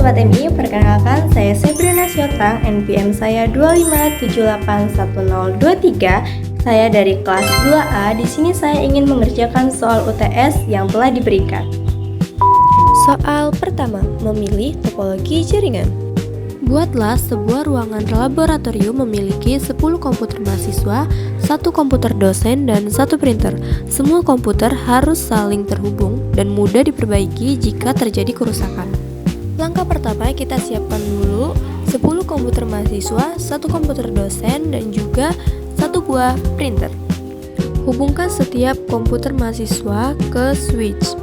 Sobat MI, perkenalkan saya Sebrina Syotang, NPM saya 257811023. Saya dari kelas 2A. Di sini saya ingin mengerjakan soal UTS yang telah diberikan. Soal pertama, memilih topologi jaringan. Buatlah sebuah ruangan laboratorium memiliki 10 komputer mahasiswa, 1 komputer dosen, dan 1 printer. Semua komputer harus saling terhubung dan mudah diperbaiki jika terjadi kerusakan. Langkah pertama, kita siapkan dulu 10 komputer mahasiswa, 1 komputer dosen, dan juga 1 buah printer. Hubungkan setiap komputer mahasiswa ke switch.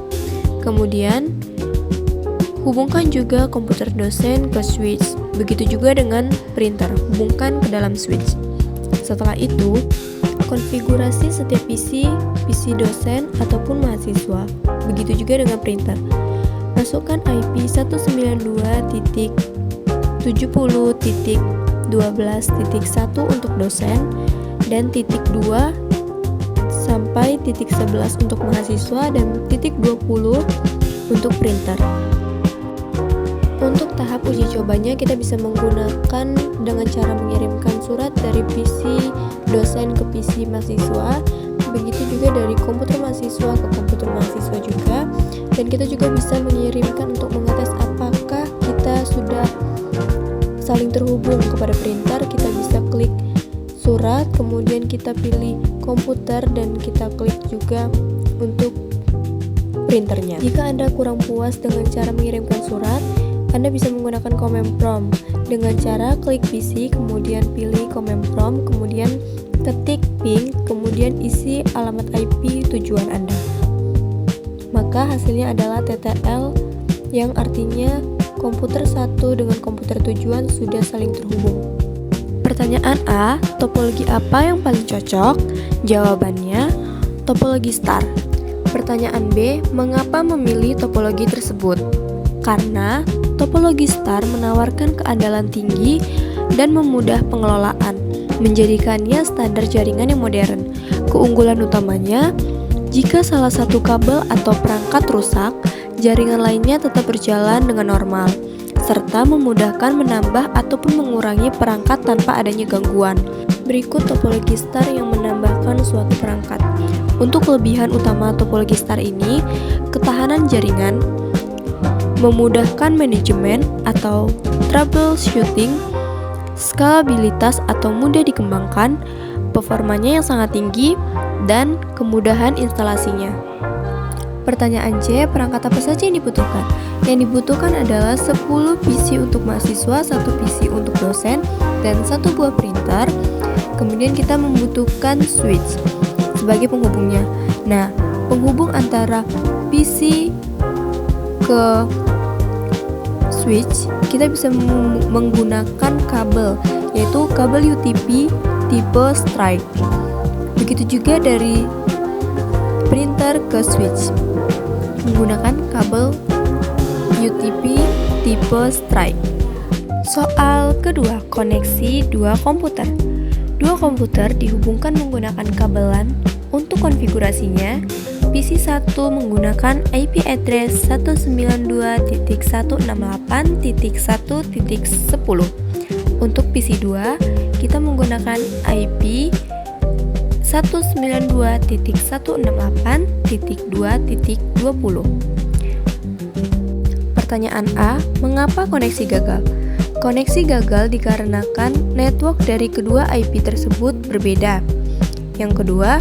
Kemudian, hubungkan juga komputer dosen ke switch. Begitu juga dengan printer, hubungkan ke dalam switch. Setelah itu, konfigurasi setiap PC dosen ataupun mahasiswa. Begitu juga dengan printer. Masukkan IP 192.70.12.1 untuk dosen dan .2 sampai .11 untuk mahasiswa dan .20 untuk printer. Untuk tahap uji cobanya kita bisa menggunakan dengan cara mengirimkan surat dari PC dosen ke PC mahasiswa, begitu juga dari komputer mahasiswa ke komputer mahasiswa juga, dan kita juga bisa mengirimkan untuk mengetes apakah kita sudah saling terhubung kepada printer. Kita bisa klik surat, kemudian kita pilih komputer dan kita klik juga untuk printernya. Jika Anda kurang puas dengan cara mengirimkan surat, Anda bisa menggunakan command prompt dengan cara klik PC, kemudian pilih command prompt, kemudian ketik ping, kemudian isi alamat IP tujuan Anda. Maka hasilnya adalah TTL, yang artinya komputer satu dengan komputer tujuan sudah saling terhubung. Pertanyaan A, topologi apa yang paling cocok? Jawabannya, topologi star. Pertanyaan B, mengapa memilih topologi tersebut? Karena topologi star menawarkan keandalan tinggi dan memudah pengelolaan, menjadikannya standar jaringan yang modern. Keunggulan utamanya, jika salah satu kabel atau perangkat rusak, jaringan lainnya tetap berjalan dengan normal, serta memudahkan menambah ataupun mengurangi perangkat tanpa adanya gangguan. Berikut topologi star yang menambahkan suatu perangkat. Untuk kelebihan utama topologi star ini, ketahanan jaringan, memudahkan manajemen atau troubleshooting, skalabilitas atau mudah dikembangkan, performanya yang sangat tinggi, dan kemudahan instalasinya. Pertanyaan C, perangkat apa saja yang dibutuhkan? Yang dibutuhkan adalah 10 PC untuk mahasiswa, 1 PC untuk dosen, dan 1 buah printer. Kemudian kita membutuhkan switch sebagai penghubungnya. Nah, penghubung antara PC ke switch kita bisa menggunakan kabel, yaitu kabel UTP tipe strike. Begitu juga dari printer ke switch menggunakan kabel UTP tipe strike. Soal kedua, koneksi dua komputer. Dua komputer dihubungkan menggunakan kabelan. Untuk konfigurasinya, PC 1 menggunakan IP address 192.168.1.10. Untuk PC 2, kita menggunakan IP 192.168.2.20. Pertanyaan A, mengapa koneksi gagal? Koneksi gagal dikarenakan network dari kedua IP tersebut berbeda. Yang kedua,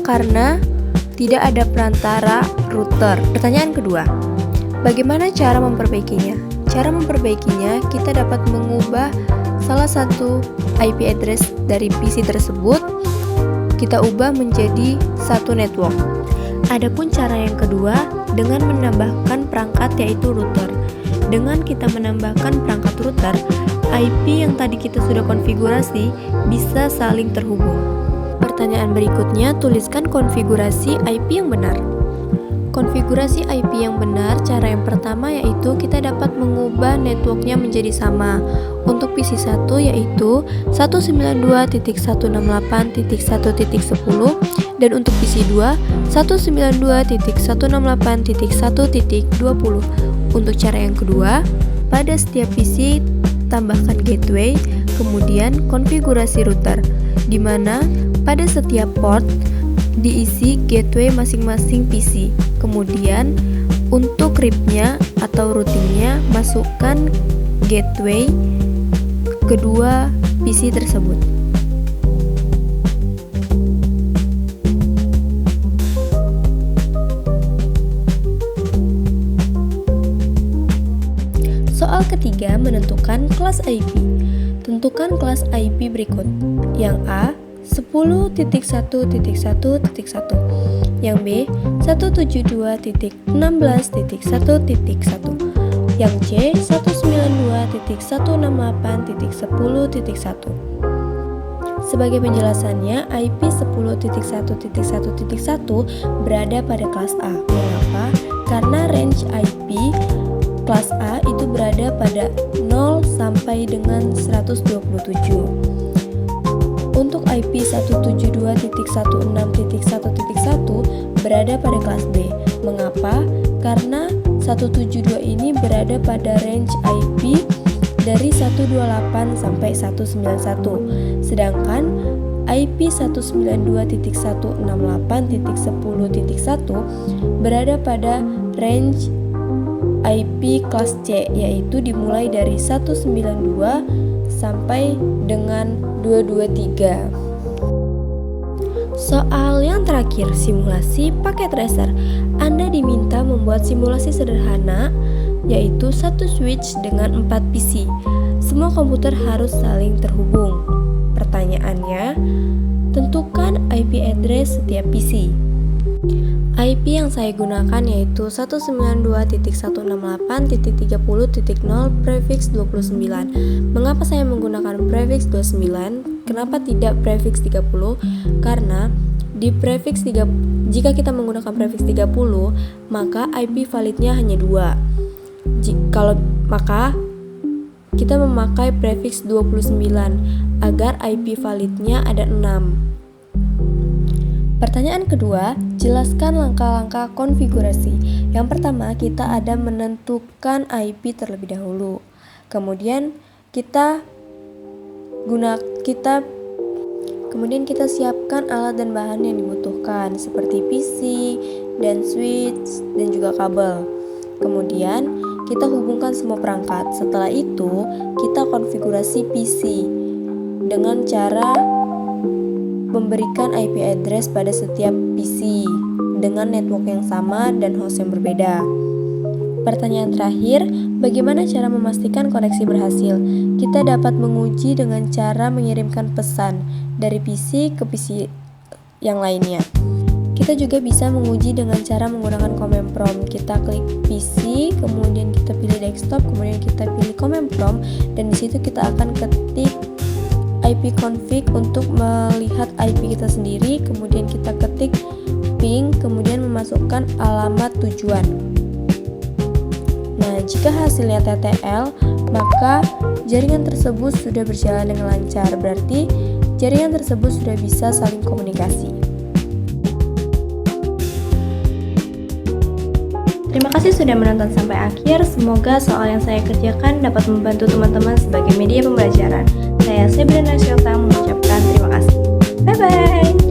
karena tidak ada perantara router. Pertanyaan kedua, bagaimana cara memperbaikinya? Cara memperbaikinya, kita dapat mengubah salah satu IP address dari PC tersebut, kita ubah menjadi satu network. Adapun cara yang kedua, dengan menambahkan perangkat yaitu router. Dengan kita menambahkan perangkat router, IP yang tadi kita sudah konfigurasi bisa saling terhubung. Pertanyaan berikutnya, tuliskan konfigurasi IP yang benar. Konfigurasi IP yang benar, cara yang pertama yaitu kita dapat mengubah networknya menjadi sama. Untuk PC 1 yaitu 192.168.1.10 dan untuk PC 2 192.168.1.20. Untuk cara yang kedua, pada setiap PC tambahkan gateway, kemudian konfigurasi router, di mana pada setiap port diisi gateway masing-masing PC. Kemudian untuk RIP-nya atau routingnya masukkan gateway kedua PC tersebut. Soal ketiga, menentukan kelas IP. Tentukan kelas IP berikut. Yang A, 10.1.1.1. Yang B, 172.16.1.1. Yang C, 192.168.10.1. Sebagai penjelasannya, IP 10.1.1.1 berada pada kelas A. Mengapa? Karena range IP kelas A itu berada pada 0 sampai dengan 127. Untuk IP 172.16.1.1 berada pada kelas B. Mengapa? Karena 172 ini berada pada range IP dari 128 sampai 191. Sedangkan IP 192.168.10.1 berada pada range IP kelas C, yaitu dimulai dari 192 sampai dengan 223. Soal yang terakhir, simulasi paket tracer. Anda diminta membuat simulasi sederhana, yaitu satu switch dengan 4 PC. Semua komputer harus saling terhubung. Pertanyaannya, tentukan IP address setiap PC. IP yang saya gunakan yaitu 192.168.30.0 prefix 29. Mengapa saya menggunakan prefix 29? Kenapa tidak prefix 30? Karena di prefix 30, jika kita menggunakan prefix 30, maka IP validnya hanya 2. Maka kita memakai prefix 29 agar IP validnya ada 6. Pertanyaan kedua, jelaskan langkah-langkah konfigurasi. Yang pertama, kita ada menentukan IP terlebih dahulu. Kemudian kita siapkan alat dan bahan yang dibutuhkan seperti PC dan switch dan juga kabel. Kemudian kita hubungkan semua perangkat. Setelah itu, kita konfigurasi PC dengan cara memberikan IP address pada setiap PC dengan network yang sama dan host yang berbeda. Pertanyaan terakhir, bagaimana cara memastikan koneksi berhasil? Kita dapat menguji dengan cara mengirimkan pesan dari PC ke PC yang lainnya. Kita juga bisa menguji dengan cara menggunakan command prompt. Kita klik PC, kemudian kita pilih desktop, kemudian kita pilih command prompt, dan di situ kita akan ketik IP config untuk melihat IP kita sendiri, kemudian kita ketik ping, kemudian memasukkan alamat tujuan. Nah, jika hasilnya TTL, maka jaringan tersebut sudah berjalan dengan lancar, berarti jaringan tersebut sudah bisa saling komunikasi. Terima kasih sudah menonton sampai akhir. Semoga soal yang saya kerjakan dapat membantu teman-teman sebagai media pembelajaran. Saya Sebrina Syelta mengucapkan terima kasih. Bye-bye!